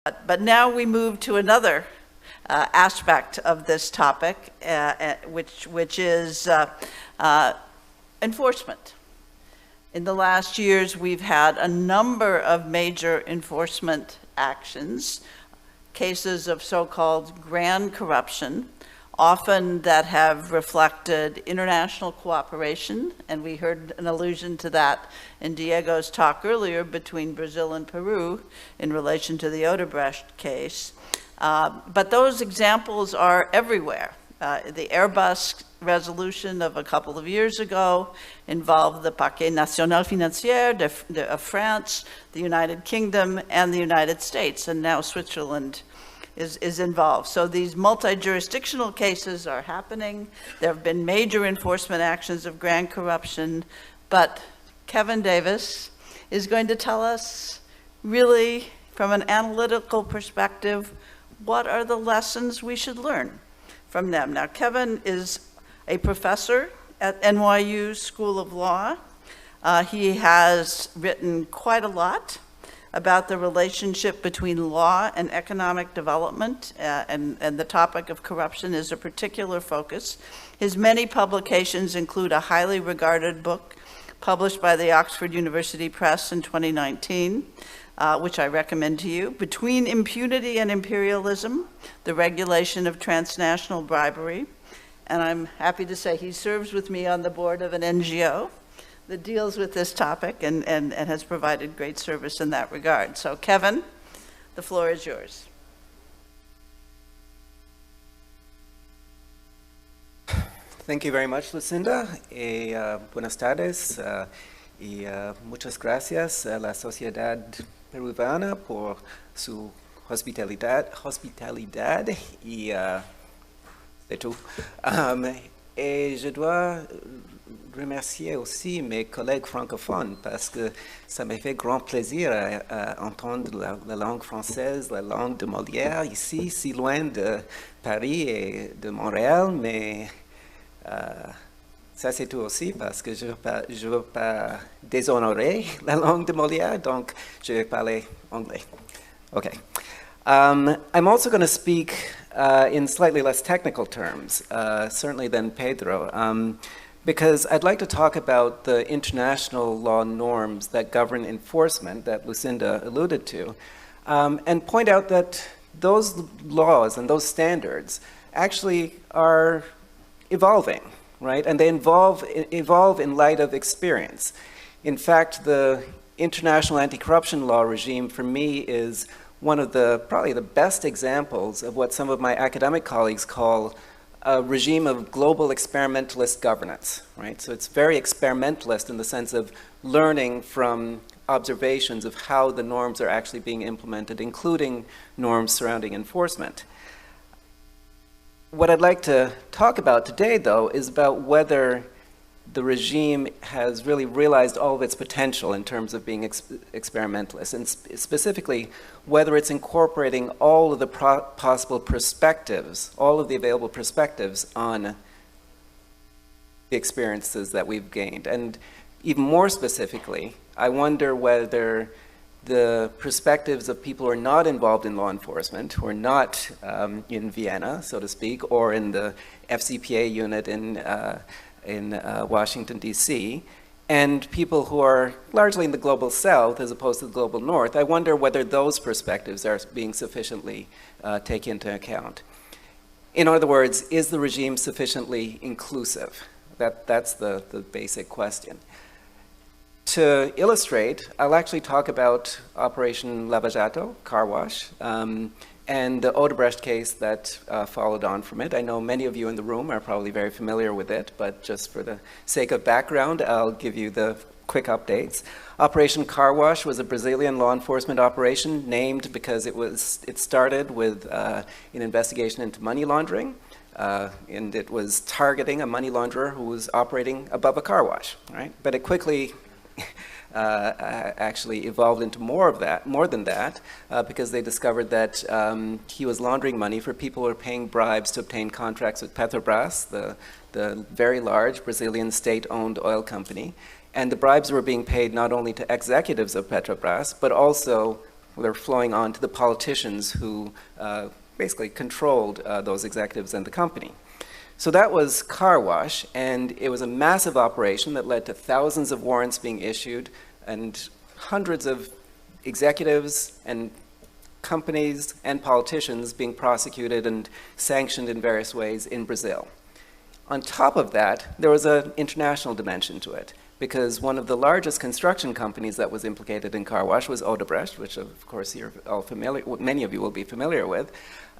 But now we move to another aspect of this topic, which is enforcement. In the last years, we've had a number of major enforcement actions, cases of so-called grand corruption, often that have reflected international cooperation, and we heard an allusion to that in Diego's talk earlier between Brazil and Peru in relation to the Odebrecht case. But those examples are everywhere. The Airbus resolution of a couple of years ago involved the Parquet National Financier of France, the United Kingdom, and the United States, and now Switzerland is involved. So these multi-jurisdictional cases are happening. There have been major enforcement actions of grand corruption, but Kevin Davis is going to tell us really from an analytical perspective, what are the lessons we should learn from them? Now, Kevin is a professor at NYU School of Law. He has written quite a lot about the relationship between law and economic development, and the topic of corruption is a particular focus. His many publications include a highly regarded book published by the Oxford University Press in 2019, which I recommend to you, Between Impunity and Imperialism, the Regulation of Transnational Bribery. And I'm happy to say he serves with me on the board of an NGO that deals with this topic and has provided great service in that regard. So Kevin, the floor is yours. Thank you very much, Lucinda. Buenas tardes y muchas gracias a la Sociedad Peruana por su hospitalidad y c'est tout. Et je dois remercier aussi mes collègues francophones parce que ça me fait grand plaisir à entendre la langue française, la langue de Molière ici, si loin de Paris et de Montréal, mais ça c'est tout aussi parce que je veux pas déshonorer la langue de Molière, donc je vais parler anglais. Okay. I'm also going to speak in slightly less technical terms, certainly than Pedro, because I'd like to talk about the international law norms that govern enforcement that Lucinda alluded to, and point out that those laws and those standards actually are evolving, right? And they evolve in light of experience. In fact, the international anti-corruption law regime for me is one of probably the best examples of what some of my academic colleagues call a regime of global experimentalist governance, right? So it's very experimentalist in the sense of learning from observations of how the norms are actually being implemented, including norms surrounding enforcement. What I'd like to talk about today, though, is about whether the regime has really realized all of its potential in terms of being experimentalist, and specifically whether it's incorporating all of the possible perspectives, all of the available perspectives on the experiences that we've gained. And even more specifically, I wonder whether the perspectives of people who are not involved in law enforcement, who are not in Vienna, so to speak, or in the FCPA unit in Washington, D.C., and people who are largely in the global south as opposed to the global north, I wonder whether those perspectives are being sufficiently taken into account. In other words, is the regime sufficiently inclusive? That's the basic question. To illustrate, I'll actually talk about Operation Lava Jato, car wash, and the Odebrecht case that followed on from it. I know many of you in the room are probably very familiar with it, but just for the sake of background, I'll give you the quick updates. Operation Car Wash was a Brazilian law enforcement operation named because it started with an investigation into money laundering, and it was targeting a money launderer who was operating above a car wash, right? But it quickly actually evolved into more than that, because they discovered that he was laundering money for people who were paying bribes to obtain contracts with Petrobras, the very large Brazilian state-owned oil company. And the bribes were being paid not only to executives of Petrobras, but also They're flowing on to the politicians who basically controlled those executives and the company. So that was car wash, and it was a massive operation that led to thousands of warrants being issued and hundreds of executives and companies and politicians being prosecuted and sanctioned in various ways in Brazil. On top of that, there was an international dimension to it, because one of the largest construction companies that was implicated in car wash was Odebrecht, which of course you're all familiar, many of you will be familiar with,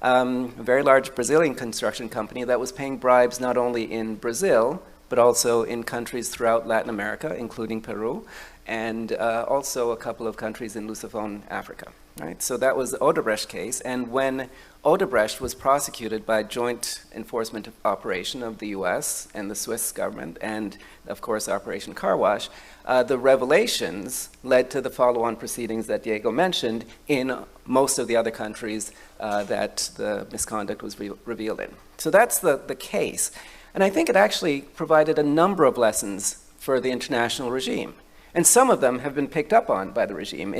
a very large Brazilian construction company that was paying bribes not only in Brazil, but also in countries throughout Latin America, including Peru, and also a couple of countries in Lusophone Africa. Right? So that was the Odebrecht case, and when Odebrecht was prosecuted by a joint enforcement operation of the US and the Swiss government, and of course Operation Car Wash, the revelations led to the follow-on proceedings that Diego mentioned in most of the other countries that the misconduct was revealed in. So that's the case. And I think it actually provided a number of lessons for the international regime. And some of them have been picked up on by the regime,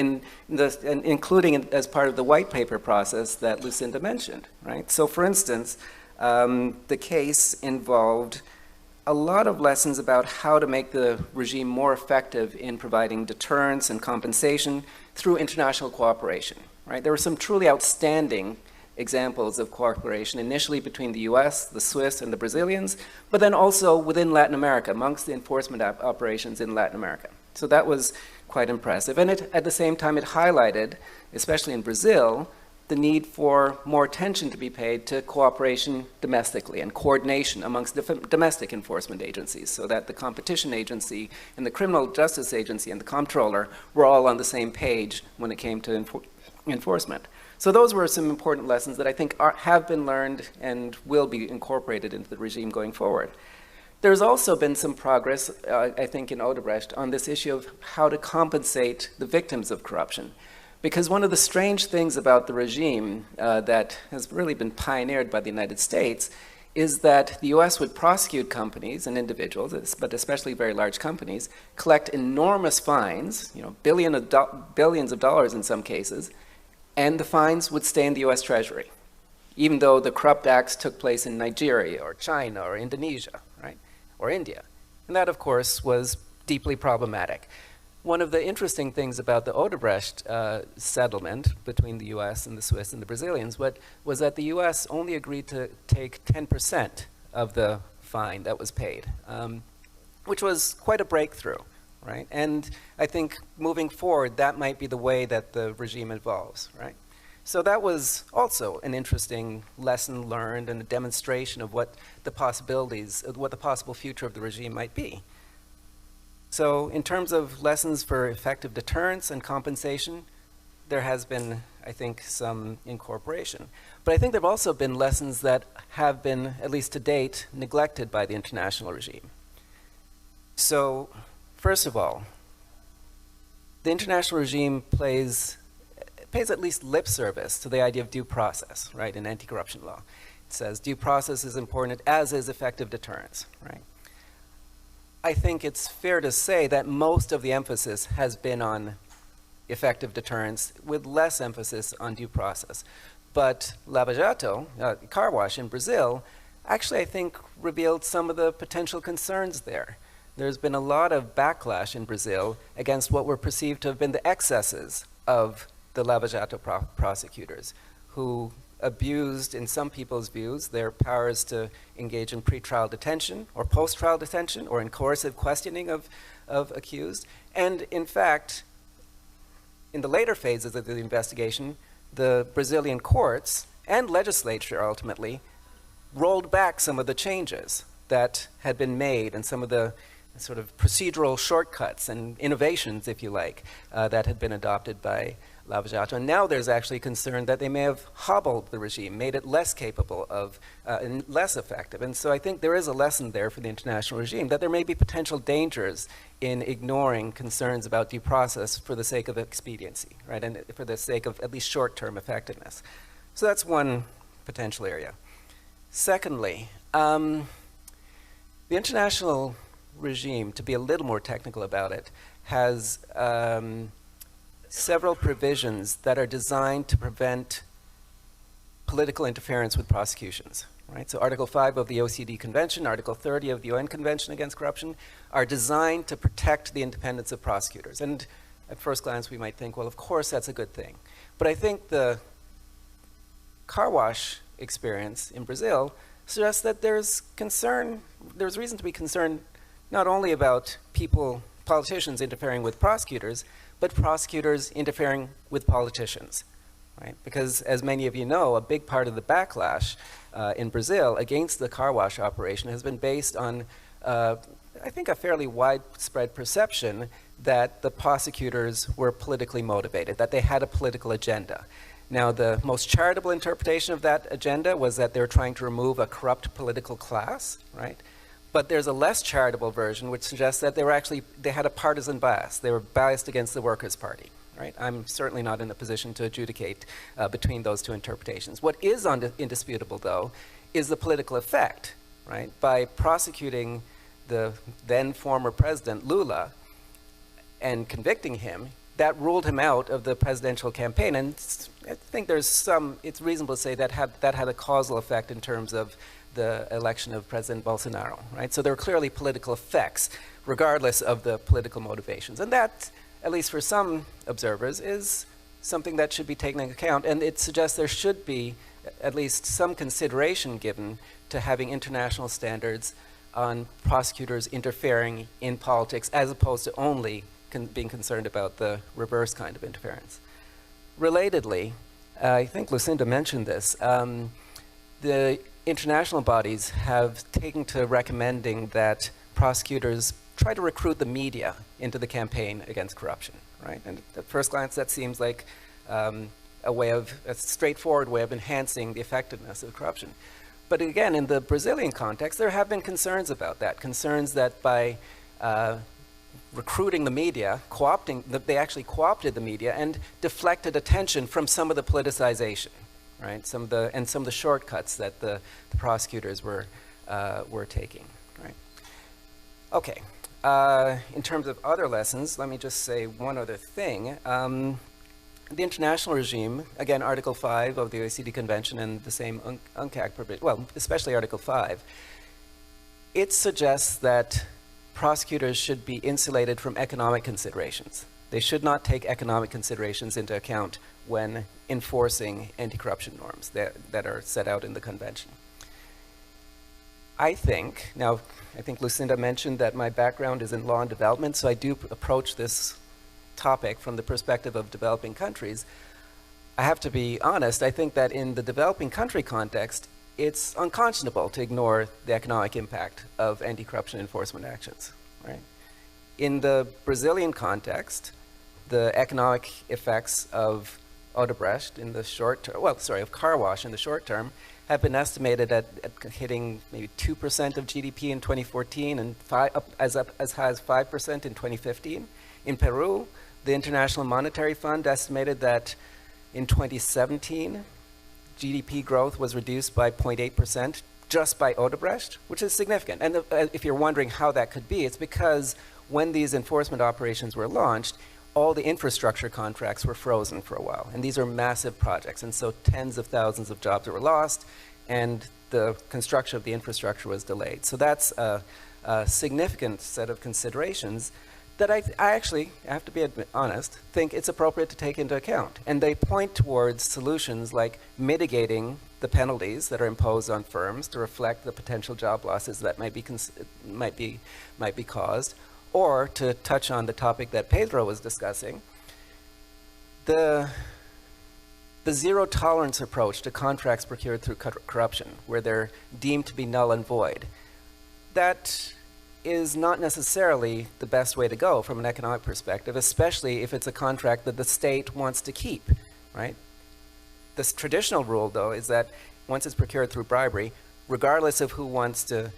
including as part of the white paper process that Lucinda mentioned, right? So for instance, the case involved a lot of lessons about how to make the regime more effective in providing deterrence and compensation through international cooperation, right? There were some truly outstanding examples of cooperation, initially between the US, the Swiss, and the Brazilians, but then also within Latin America, amongst the enforcement operations in Latin America. So that was quite impressive. And at the same time, it highlighted, especially in Brazil, the need for more attention to be paid to cooperation domestically and coordination amongst domestic enforcement agencies, so that the competition agency and the criminal justice agency and the comptroller were all on the same page when it came to enforcement. So those were some important lessons that I think have been learned and will be incorporated into the regime going forward. There's also been some progress, I think, in Odebrecht on this issue of how to compensate the victims of corruption. Because one of the strange things about the regime that has really been pioneered by the United States is that the US would prosecute companies and individuals, but especially very large companies, collect enormous fines, billions of dollars in some cases, and the fines would stay in the US Treasury, even though the corrupt acts took place in Nigeria or China or Indonesia, right, or India. And that, of course, was deeply problematic. One of the interesting things about the Odebrecht settlement between the US and the Swiss and the Brazilians was that the US only agreed to take 10% of the fine that was paid, which was quite a breakthrough, right? And I think moving forward, that might be the way that the regime evolves, right? So that was also an interesting lesson learned and a demonstration of what the possibilities, what the possible future of the regime might be. So in terms of lessons for effective deterrence and compensation, there has been, I think, some incorporation. But I think there have also been lessons that have been, at least to date, neglected by the international regime. So first of all, the international regime pays at least lip service to the idea of due process, right, in anti-corruption law. It says due process is important, as is effective deterrence, right? I think it's fair to say that most of the emphasis has been on effective deterrence with less emphasis on due process. But Lava Jato, car wash in Brazil, actually I think revealed some of the potential concerns there. There's been a lot of backlash in Brazil against what were perceived to have been the excesses of the Lava Jato prosecutors, who abused, in some people's views, their powers to engage in pretrial detention or post-trial detention or in coercive questioning of accused. And in fact, in the later phases of the investigation, the Brazilian courts and legislature ultimately rolled back some of the changes that had been made and some of the sort of procedural shortcuts and innovations, if you like, that had been adopted by Lava Jato. And now there's actually concern that they may have hobbled the regime, made it less capable of, and less effective. And so I think there is a lesson there for the international regime, that there may be potential dangers in ignoring concerns about due process for the sake of expediency, right, and for the sake of at least short-term effectiveness. So that's one potential area. Secondly, the international regime, to be a little more technical about it, has several provisions that are designed to prevent political interference with prosecutions. Right? So Article 5 of the OECD Convention, Article 30 of the UN Convention Against Corruption are designed to protect the independence of prosecutors. And at first glance, we might think, well, of course, that's a good thing. But I think the car wash experience in Brazil suggests that there's reason to be concerned not only about politicians interfering with prosecutors, but prosecutors interfering with politicians. Right? Because as many of you know, a big part of the backlash in Brazil against the car wash operation has been based on, I think, a fairly widespread perception that the prosecutors were politically motivated, that they had a political agenda. Now, the most charitable interpretation of that agenda was that they were trying to remove a corrupt political class, right? But there's a less charitable version which suggests that they had a partisan bias. They were biased against the Workers' Party. Right? I'm certainly not in a position to adjudicate between those two interpretations. What is indisputable, though, is the political effect. Right? By prosecuting the then former president, Lula, and convicting him, that ruled him out of the presidential campaign. And I think it's reasonable to say that had a causal effect in terms of the election of President Bolsonaro. Right? So there are clearly political effects, regardless of the political motivations. And that, at least for some observers, is something that should be taken into account. And it suggests there should be at least some consideration given to having international standards on prosecutors interfering in politics, as opposed to only being concerned about the reverse kind of interference. Relatedly, I think Lucinda mentioned this, the international bodies have taken to recommending that prosecutors try to recruit the media into the campaign against corruption, right? And at first glance, that seems like a straightforward way of enhancing the effectiveness of corruption. But again, in the Brazilian context, there have been concerns about that, concerns that by recruiting the media, they actually co-opted the media and deflected attention from some of the politicization, right? Some of the shortcuts that the prosecutors were taking, right? Okay. In terms of other lessons, let me just say one other thing. The international regime, again, Article 5 of the OECD Convention and the same UNCAC provision, well, especially Article 5, it suggests that prosecutors should be insulated from economic considerations. They should not take economic considerations into account when enforcing anti-corruption norms that are set out in the convention. I think Lucinda mentioned that my background is in law and development, so I do approach this topic from the perspective of developing countries. I have to be honest, I think that in the developing country context, it's unconscionable to ignore the economic impact of anti-corruption enforcement actions, right? In the Brazilian context, the economic effects of Odebrecht in the short term, of car wash in the short term, have been estimated at hitting maybe 2% of GDP in 2014 and as high as 5% in 2015. In Peru, the International Monetary Fund estimated that in 2017, GDP growth was reduced by 0.8% just by Odebrecht, which is significant. And if you're wondering how that could be, it's because when these enforcement operations were launched, all the infrastructure contracts were frozen for a while. And these are massive projects. And so tens of thousands of jobs were lost, and the construction of the infrastructure was delayed. So that's a significant set of considerations that I actually, I have to be honest, think it's appropriate to take into account. And they point towards solutions like mitigating the penalties that are imposed on firms to reflect the potential job losses that might be caused, or to touch on the topic that Pedro was discussing, the zero tolerance approach to contracts procured through corruption, where they're deemed to be null and void. That is not necessarily the best way to go from an economic perspective, especially if it's a contract that the state wants to keep, right? This traditional rule, though, is that once it's procured through bribery, regardless of who wants to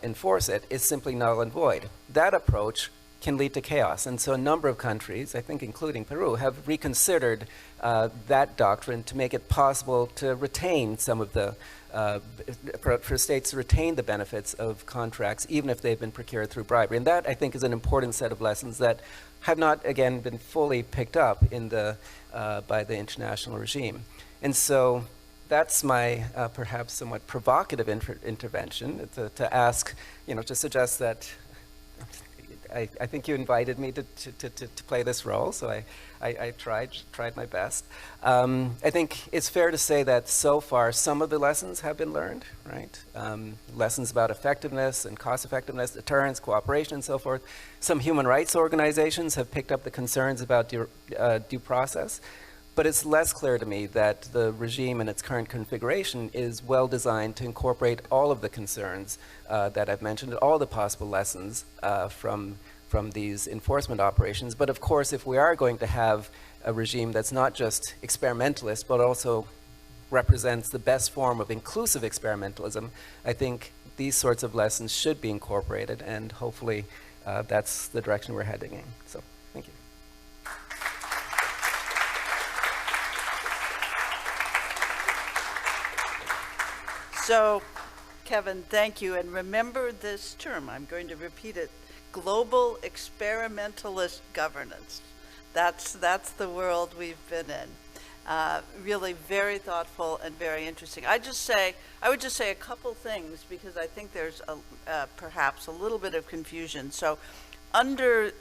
enforce it, is simply null and void. That approach can lead to chaos. And so a number of countries, I think including Peru, have reconsidered that doctrine to make it possible to retain some of the, for states to retain the benefits of contracts, even if they've been procured through bribery. And that, I think, is an important set of lessons that have not, again, been fully picked up in the, by the international regime. And so that's my perhaps somewhat provocative intervention to ask, to suggest that I think you invited me to play this role, so I tried my best. I think it's fair to say that so far some of the lessons have been learned, right? Lessons about effectiveness and cost effectiveness, deterrence, cooperation, and so forth. Some human rights organizations have picked up the concerns about due process. But it's less clear to me that the regime in its current configuration is well designed to incorporate all of the concerns that I've mentioned, all the possible lessons from these enforcement operations. But of course, if we are going to have a regime that's not just experimentalist, but also represents the best form of inclusive experimentalism, I think these sorts of lessons should be incorporated, and hopefully that's the direction we're heading in. So, thank you. So, Kevin, thank you. And remember this term, I'm going to repeat it, global experimentalist governance. That's the world we've been in. Really very thoughtful and very interesting. I would just say a couple things, because I think there's perhaps a little bit of confusion. So under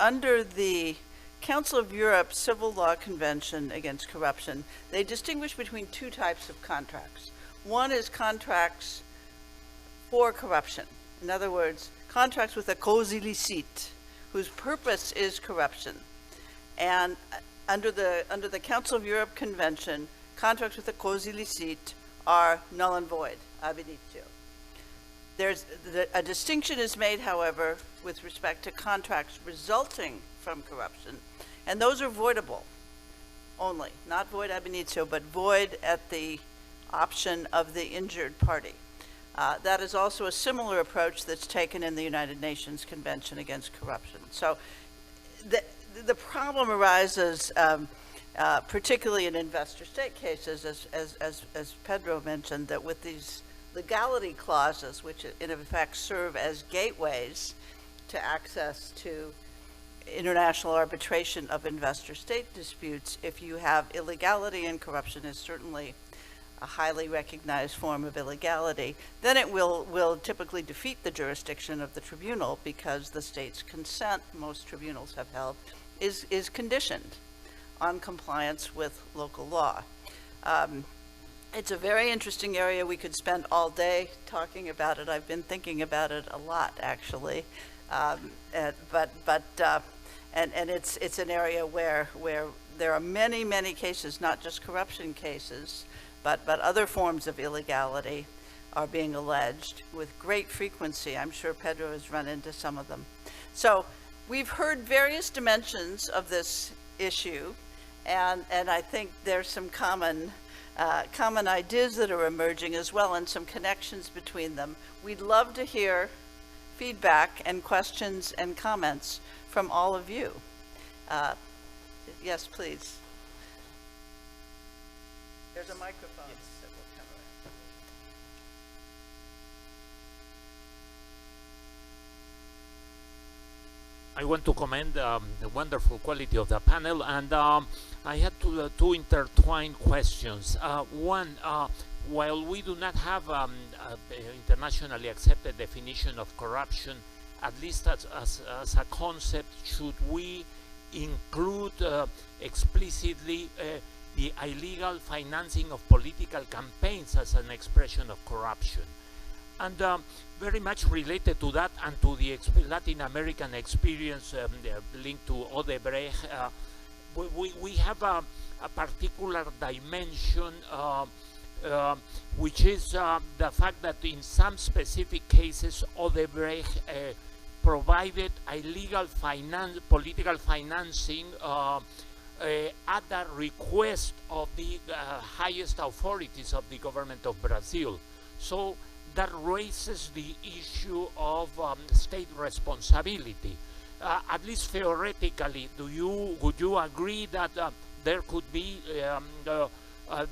the Council of Europe Civil Law Convention Against Corruption, they distinguish between two types of contracts. One is contracts for corruption. In other words, contracts with a cause illicite, whose purpose is corruption. And under the Council of Europe Convention, contracts with a cause illicite are null and void, ab initio. A distinction is made, however, with respect to contracts resulting from corruption, and those are voidable only, not void ab initio, but void at the option of the injured party. That is also a similar approach that's taken in the United Nations Convention Against Corruption. So the problem arises particularly in investor-state cases, as Pedro mentioned, that with these legality clauses, which in effect serve as gateways to access to international arbitration of investor-state disputes, if you have illegality, and corruption is certainly a highly recognized form of illegality, then it will typically defeat the jurisdiction of the tribunal, because the state's consent, most tribunals have held, is conditioned on compliance with local law. It's a very interesting area. We could spend all day talking about it. I've been thinking about it a lot, actually. But it's an area where there are many cases, not just corruption cases, but other forms of illegality are being alleged with great frequency. I'm sure Pedro has run into some of them. So we've heard various dimensions of this issue, and I think there's some common ideas that are emerging as well, and some connections between them. We'd love to hear feedback and questions and comments from all of you. Yes, please. There's a microphone that will come around. I want to commend the wonderful quality of the panel, and I had two intertwined questions. One, while we do not have an internationally accepted definition of corruption, at least as a concept, should we include explicitly the illegal financing of political campaigns as an expression of corruption? And very much related to that and to the Latin American experience linked to Odebrecht, we have a particular dimension which is the fact that in some specific cases Odebrecht provided illegal political financing at the request of the highest authorities of the government of Brazil. So that raises the issue of state responsibility. at least theoretically, would you agree that there could be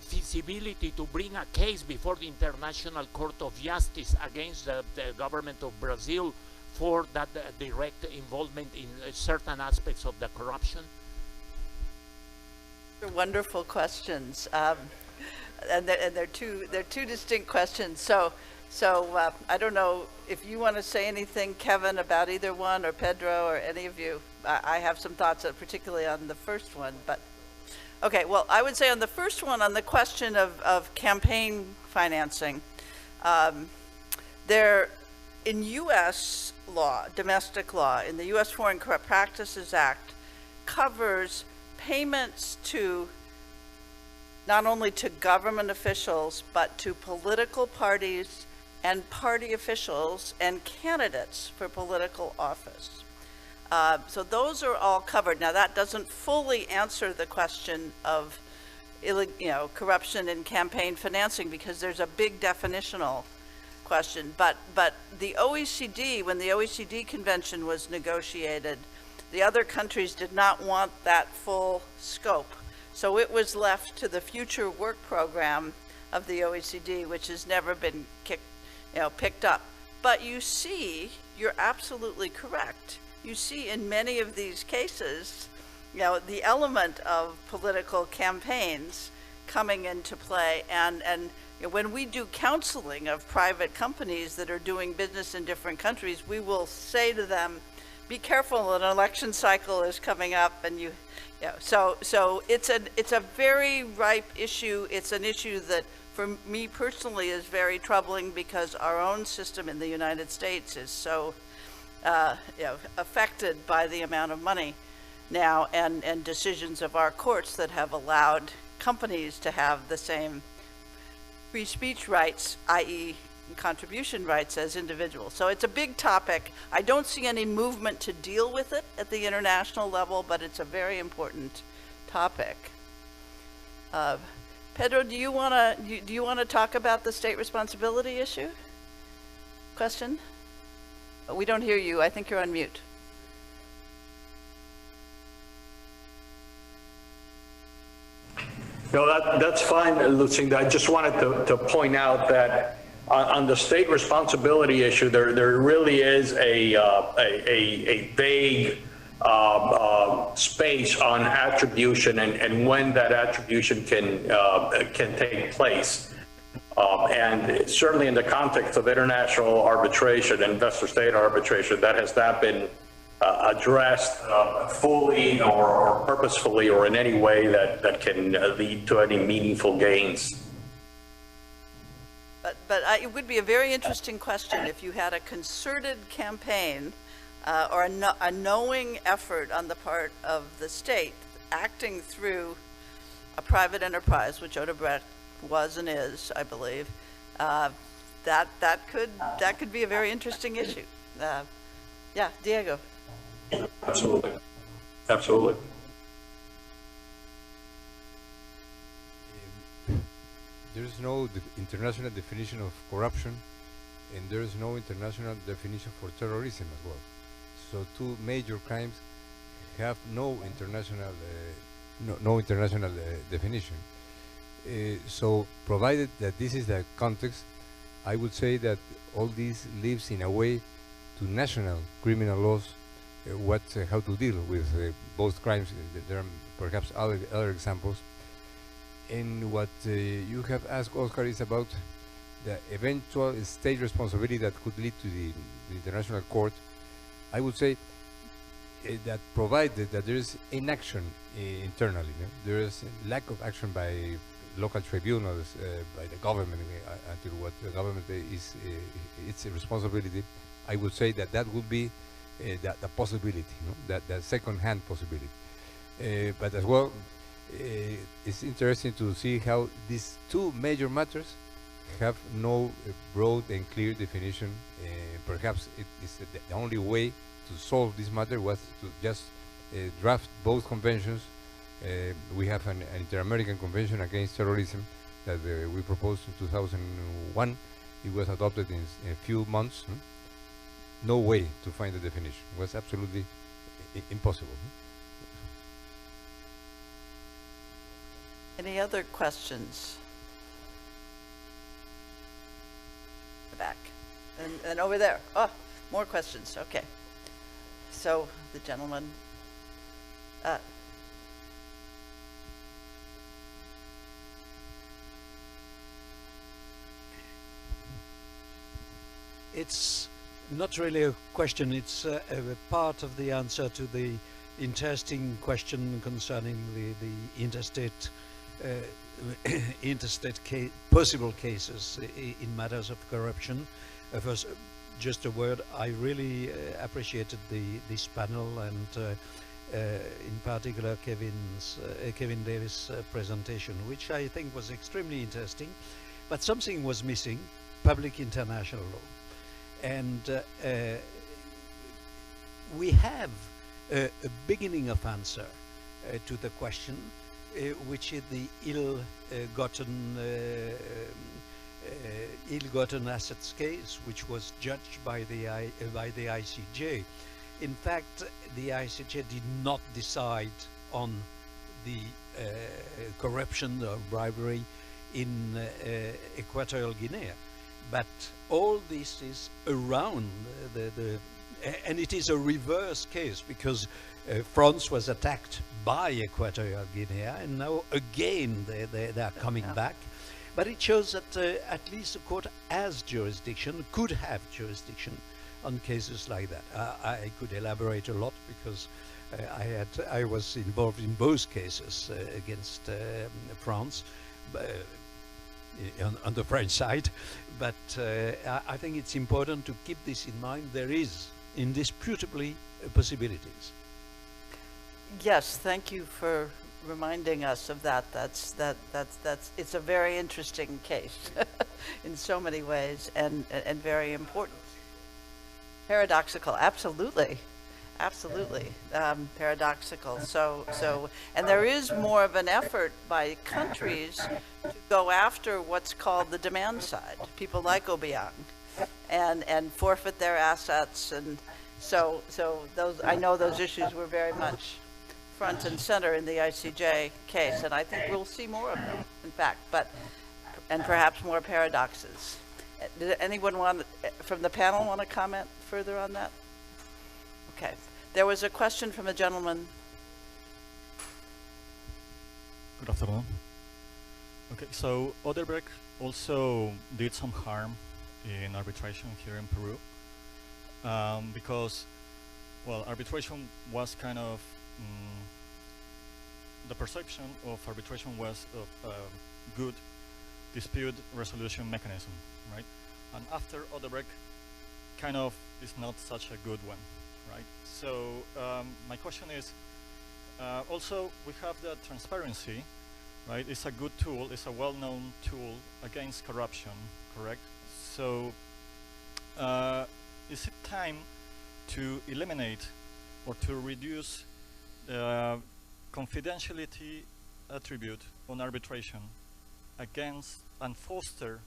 feasibility to bring a case before the International Court of Justice against the government of Brazil for that direct involvement in certain aspects of the corruption? They're wonderful questions, and they're two distinct questions. So I don't know if you want to say anything, Kevin, about either one, or Pedro, or any of you. I have some thoughts, particularly on the first one, but. Okay, well, I would say on the first one, on the question of campaign financing, in U.S. law, domestic law, in the U.S. Foreign Corrupt Practices Act, covers payments to not only to government officials, but to political parties and party officials and candidates for political office. So those are all covered. Now, that doesn't fully answer the question of corruption in campaign financing, because there's a big definitional question. But the OECD, when the OECD convention was negotiated, the other countries did not want that full scope. So it was left to the future work program of the OECD, which has never been picked up. But you're absolutely correct. You see in many of these cases, the element of political campaigns coming into play. And when we do counseling of private companies that are doing business in different countries, we will say to them, be careful, an election cycle is coming up, and so it's a very ripe issue. It's an issue that, for me personally, is very troubling, because our own system in the United States is so affected by the amount of money now and decisions of our courts that have allowed companies to have the same free speech rights, i.e. contribution rights, as individuals. So it's a big topic. I don't see any movement to deal with it at the international level, but it's a very important topic. Pedro, do you want to talk about the state responsibility issue? Question? We don't hear you. I think you're on mute. No, that's fine, Lucinda. I just wanted to point out that on the state responsibility issue, there really is a vague space on attribution and when that attribution can take place. And certainly in the context of international arbitration, investor-state arbitration, that has not been addressed fully or purposefully or in any way that can lead to any meaningful gains. But it would be a very interesting question if you had a concerted campaign or a knowing effort on the part of the state acting through a private enterprise, which Odebrecht was and is, I believe. That could be a very interesting issue. Yeah, Diego. Absolutely. Absolutely. There's no international definition of corruption, and there's no international definition for terrorism as well. So two major crimes have no international definition. So provided that this is the context, I would say that all this lives in a way to national criminal laws, how to deal with both crimes. There are perhaps other examples. And what you have asked, Oscar, is about the eventual state responsibility that could lead to the International Court. I would say that provided that there is inaction internally, there is lack of action by local tribunals, by the government, until what the government is its responsibility, I would say that would be the possibility, that second-hand possibility. But as well, it's interesting to see how these two major matters have no broad and clear definition. Perhaps it is the only way to solve this matter was to just draft both conventions. We have an Inter-American Convention Against Terrorism that we proposed in 2001. It was adopted in a few months. No way to find a definition. It was absolutely impossible. Any other questions? The back. And over there. Oh, more questions. Okay. So the gentleman. It's not really a question, it's a part of the answer to the interesting question concerning the interstate possible cases in matters of corruption. First, just a word, I really appreciated this panel and in particular Kevin Davis' presentation, which I think was extremely interesting, but something was missing: public international law. And we have a beginning of answer to the question, which is the ill-gotten assets case, which was judged by the ICJ. In fact, the ICJ did not decide on the corruption or bribery in Equatorial Guinea. But all this is around and it is a reverse case, because France was attacked by Equatorial Guinea, and now again they are coming back. But it shows that at least the court has jurisdiction, could have jurisdiction on cases like that. I could elaborate a lot, because I was involved in both cases against France. On the French side, but I think it's important to keep this in mind. There is indisputably possibilities. Yes, thank you for reminding us of that. It's a very interesting case in so many ways, and very important. Paradoxical, absolutely. Absolutely, paradoxical. So, and there is more of an effort by countries to go after what's called the demand side. People like Obiang, and forfeit their assets, and so those, I know those issues were very much front and center in the ICJ case, and I think we'll see more of them, in fact, and perhaps more paradoxes. Did anyone from the panel want to comment further on that? Okay. There was a question from a gentleman. Good afternoon. Okay, so Odebrecht also did some harm in arbitration here in Peru, because, well, arbitration was kind of, the perception of arbitration was of a good dispute resolution mechanism, right? And after Odebrecht, kind of is not such a good one, right? So my question is, also we have the transparency, right? It's a good tool, it's a well-known tool against corruption, correct? So is it time to eliminate or to reduce the confidentiality attribute on arbitration against and foster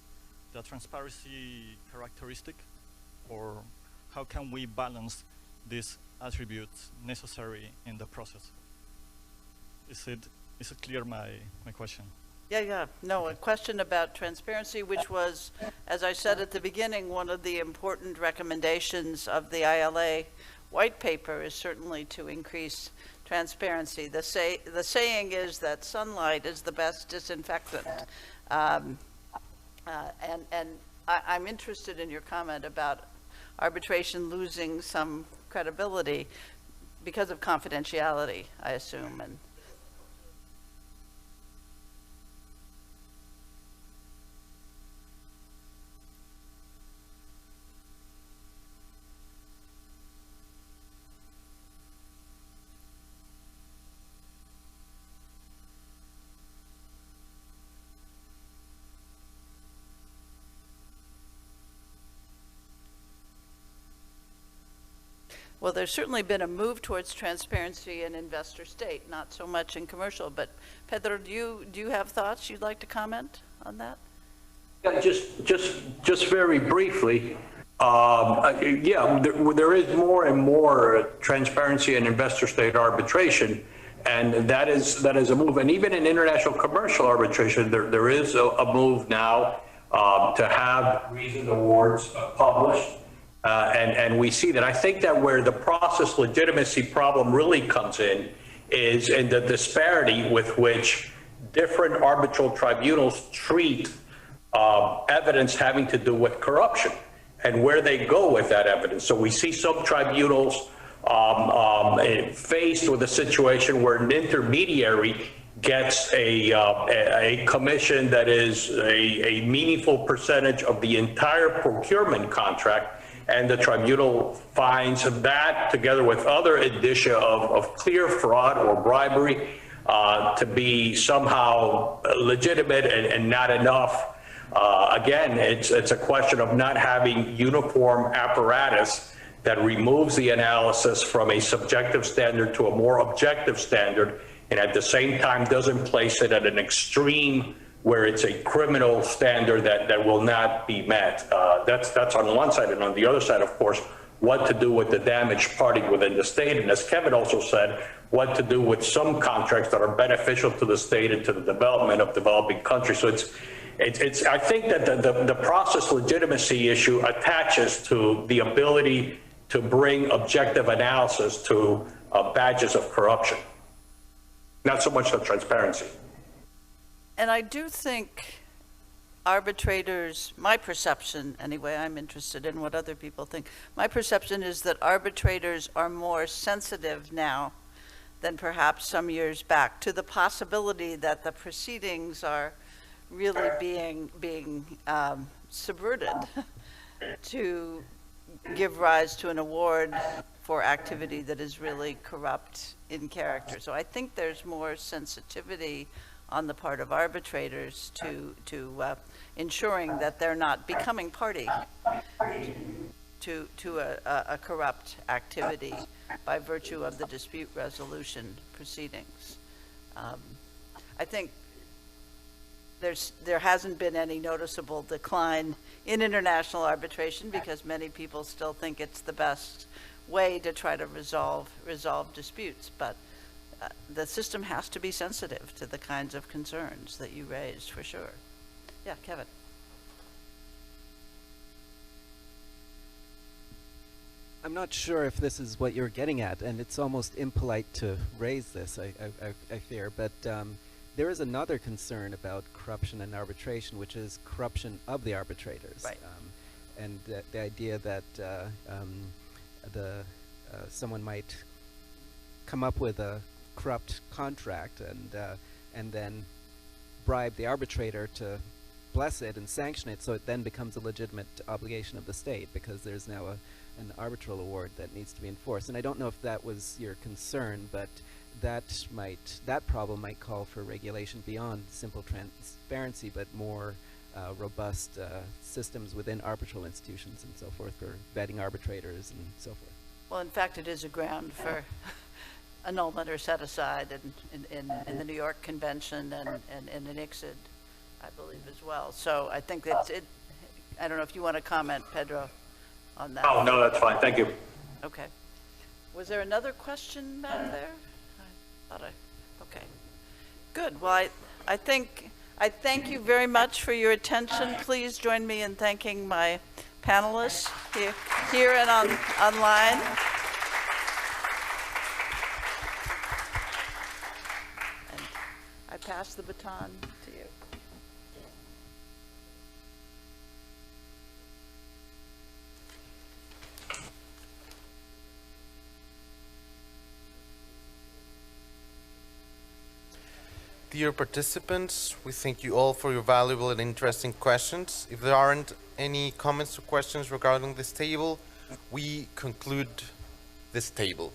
the transparency characteristic? Or how can we balance these attributes necessary in the process? Is it clear, my question? Yeah. No, a question about transparency, which was, as I said at the beginning, one of the important recommendations of the ILA white paper is certainly to increase transparency. The saying is that sunlight is the best disinfectant. And I'm interested in your comment about arbitration losing some credibility because of confidentiality, I assume. And well, there's certainly been a move towards transparency in investor state, not so much in commercial. But Pedro, do you have thoughts you'd like to comment on that? Yeah, just very briefly. Yeah, there is more and more transparency in investor-state arbitration, and that is a move. And even in international commercial arbitration, there is a move now to have reasoned awards published, and we see that. I think that where the process legitimacy problem really comes in is in the disparity with which different arbitral tribunals treat evidence having to do with corruption and where they go with that evidence. So we see some tribunals faced with a situation where an intermediary gets a commission that is a meaningful percentage of the entire procurement contract, and the tribunal finds that, together with other indicia of clear fraud or bribery, to be somehow legitimate and not enough. Again, it's a question of not having uniform apparatus that removes the analysis from a subjective standard to a more objective standard, and at the same time doesn't place it at an extreme where it's a criminal standard that will not be met. That's on one side, and on the other side, of course, what to do with the damaged party within the state, and as Kevin also said, what to do with some contracts that are beneficial to the state and to the development of developing countries. So it's I think that the process legitimacy issue attaches to the ability to bring objective analysis to badges of corruption, not so much the transparency. And I do think arbitrators, my perception anyway, I'm interested in what other people think, my perception is that arbitrators are more sensitive now than perhaps some years back to the possibility that the proceedings are really being subverted to give rise to an award for activity that is really corrupt in character. So I think there's more sensitivity on the part of arbitrators to ensuring that they're not becoming party to a corrupt activity by virtue of the dispute resolution proceedings. I think there hasn't been any noticeable decline in international arbitration because many people still think it's the best way to try to resolve disputes, but the system has to be sensitive to the kinds of concerns that you raised, for sure. Yeah, Kevin. I'm not sure if this is what you're getting at, and it's almost impolite to raise this, I fear, but there is another concern about corruption and arbitration, which is corruption of the arbitrators. Right. And the idea that someone might come up with a corrupt contract and then bribe the arbitrator to bless it and sanction it, so it then becomes a legitimate obligation of the state because there's now an arbitral award that needs to be enforced. And I don't know if that was your concern, but that problem might call for regulation beyond simple transparency, but more robust systems within arbitral institutions and so forth for vetting arbitrators and so forth. Well, in fact, it is a ground for annulment or set aside in the New York Convention and in the ICSID, I believe, as well. So I think that's it. I don't know if you want to comment, Pedro, on that. Oh, no, that's fine. Thank you. Okay. Was there another question back there? Okay. Good. Well, I thank you very much for your attention. Please join me in thanking my panelists here and online. And I pass the baton to you. Dear participants, we thank you all for your valuable and interesting questions. If there aren't any comments or questions regarding this table, we conclude this table.